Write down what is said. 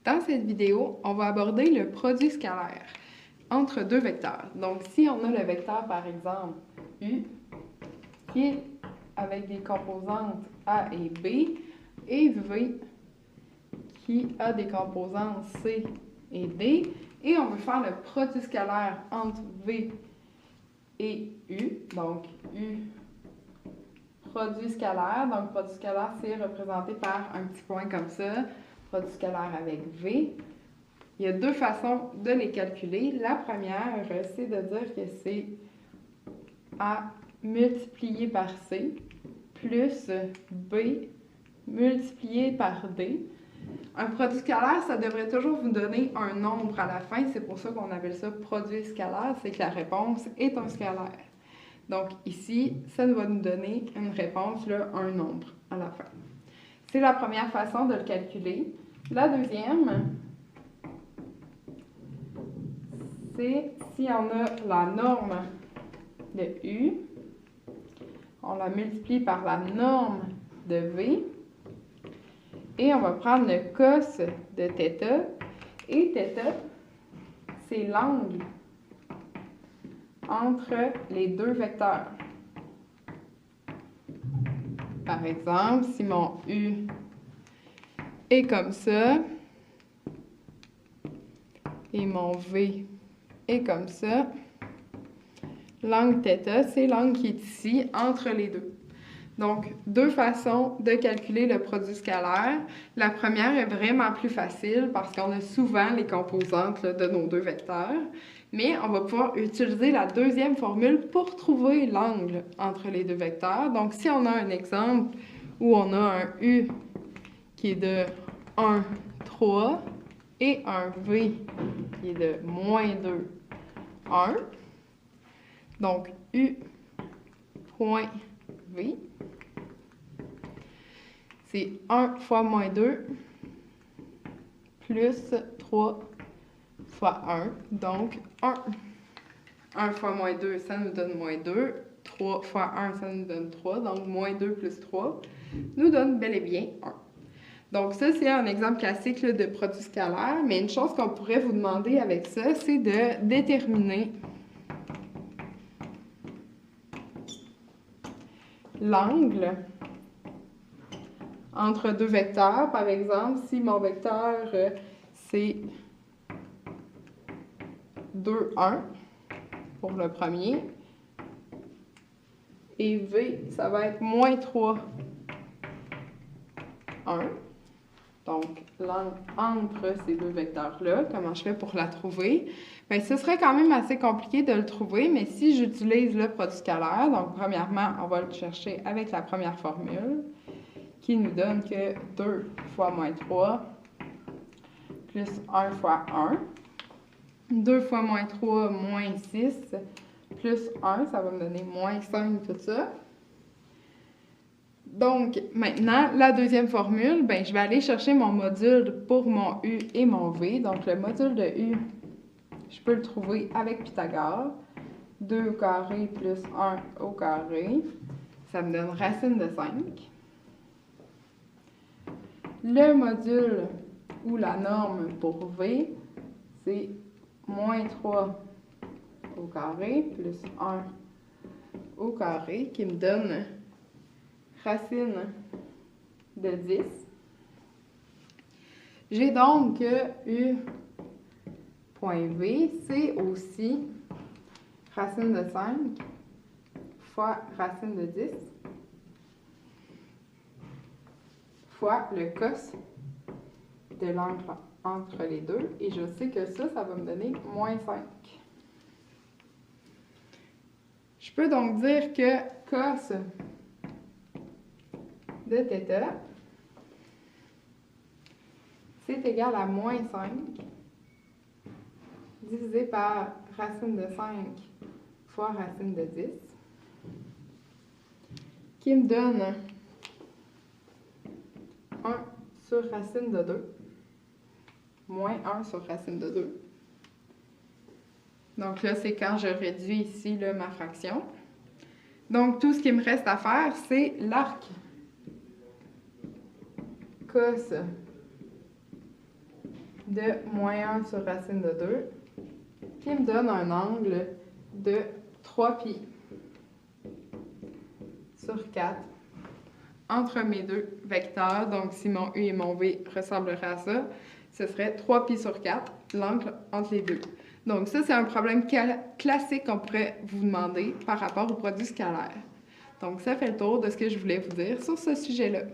Dans cette vidéo, on va aborder le produit scalaire entre deux vecteurs. Donc, si on a le vecteur, par exemple, U, qui est avec des composantes A et B, et V, qui a des composantes C et D, et on veut faire le produit scalaire entre V et U, donc U, produit scalaire. Donc, produit scalaire, c'est représenté par un petit point comme ça, produit scalaire avec V. Il y a deux façons de les calculer. La première, c'est de dire que c'est A multiplié par C plus B multiplié par D. Un produit scalaire, ça devrait toujours vous donner un nombre à la fin. C'est pour ça qu'on appelle ça produit scalaire, c'est que la réponse est un scalaire. Donc ici, ça va nous donner une réponse, là, un nombre à la fin. C'est la première façon de le calculer. La deuxième, c'est si on a la norme de U, on la multiplie par la norme de V, et on va prendre le cos de θ, et θ, c'est l'angle entre les deux vecteurs. Par exemple, si mon U est comme ça, et mon V est comme ça, l'angle θ, c'est l'angle qui est ici, entre les deux. Donc, deux façons de calculer le produit scalaire. La première est vraiment plus facile parce qu'on a souvent les composantes là, de nos deux vecteurs. Mais on va pouvoir utiliser la deuxième formule pour trouver l'angle entre les deux vecteurs. Donc, si on a un exemple où on a un U qui est de 1, 3 et un V qui est de moins 2, 1. Donc, U point V, c'est 1 fois moins 2 plus 3 fois 1. Donc, 1 fois moins 2, ça nous donne moins 2. 3 fois 1, ça nous donne 3. Donc, moins 2 plus 3 nous donne bel et bien 1. Donc, ça, c'est un exemple classique là, de produit scalaire. Mais une chose qu'on pourrait vous demander avec ça, c'est de déterminer l'angle entre deux vecteurs. Par exemple, si mon vecteur, c'est 2, 1 pour le premier, et V, ça va être moins 3, 1. Donc, l'angle entre ces deux vecteurs-là, comment je fais pour la trouver? Bien, ce serait quand même assez compliqué de le trouver, mais si j'utilise le produit scalaire, donc premièrement, on va le chercher avec la première formule, qui nous donne que 2 fois moins 3 plus 1 fois 1. 2 fois moins 3, moins 6, plus 1, ça va me donner moins 5, tout ça. Donc, maintenant, la deuxième formule, ben, je vais aller chercher mon module pour mon U et mon V. Donc, le module de U, je peux le trouver avec Pythagore. 2 au carré plus 1 au carré, ça me donne racine de 5. Le module ou la norme pour V, c'est moins 3 au carré plus 1 au carré, qui me donne racine de 10. J'ai donc que U point V, c'est aussi racine de 5 fois racine de 10 fois le cos de l'angle entre les deux. Et je sais que ça va me donner moins 5. Je peux donc dire que cos de θ, c'est égal à moins 5 divisé par racine de 5 fois racine de 10, qui me donne 1 sur racine de 2, moins 1 sur racine de 2. Donc là, c'est quand je réduis ici là, ma fraction. Donc, tout ce qui me reste à faire, c'est l'arc cos de moins 1 sur racine de 2, qui me donne un angle de 3π sur 4 entre mes deux vecteurs. Donc, si mon U et mon V ressembleraient à ça, ce serait 3π sur 4, l'angle entre les deux. Donc, ça, c'est un problème classique qu'on pourrait vous demander par rapport au produit scalaire. Donc, ça fait le tour de ce que je voulais vous dire sur ce sujet-là.